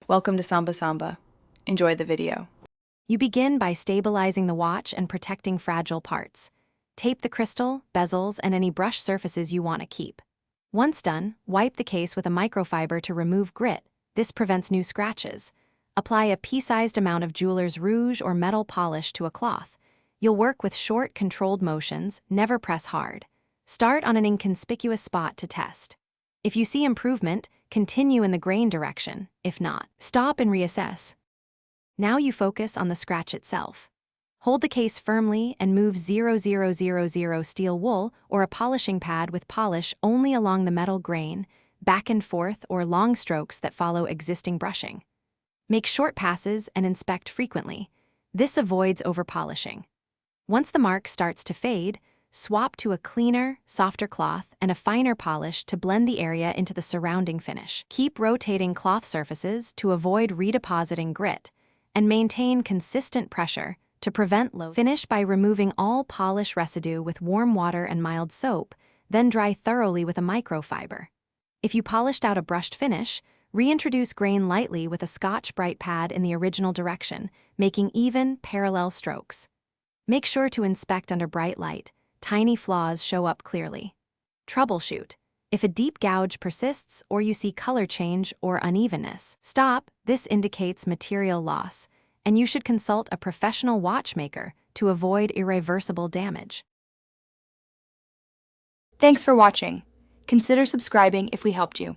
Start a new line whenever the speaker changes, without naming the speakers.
Welcome to Samba Samba. Enjoy the video.
You begin by stabilizing the watch and protecting fragile parts. Tape the crystal, bezels, and any brush surfaces you want to keep. Once done, wipe the case with a microfiber to remove grit. This prevents new scratches. Apply a pea-sized amount of jeweler's rouge or metal polish to a cloth. You'll work with short, controlled motions, never press hard. Start on an inconspicuous spot to test. If you see improvement, continue in the grain direction. If not, stop and reassess. Now you focus on the scratch itself. Hold the case firmly and move 0000 steel wool or a polishing pad with polish only along the metal grain, back and forth or long strokes that follow existing brushing. Make short passes and inspect frequently. This avoids overpolishing. Once the mark starts to fade, swap to a cleaner, softer cloth and a finer polish to blend the area into the surrounding finish. Keep rotating cloth surfaces to avoid redepositing grit, and maintain consistent pressure to prevent low. Finish by removing all polish residue with warm water and mild soap, then dry thoroughly with a microfiber. If you polished out a brushed finish, reintroduce grain lightly with a Scotch-Brite pad in the original direction, making even, parallel strokes. Make sure to inspect under bright light. Tiny flaws show up clearly. Troubleshoot. If a deep gouge persists or you see color change or unevenness, stop. This indicates material loss, and you should consult a professional watchmaker to avoid irreversible damage.
Thanks for watching. Consider subscribing if we helped you.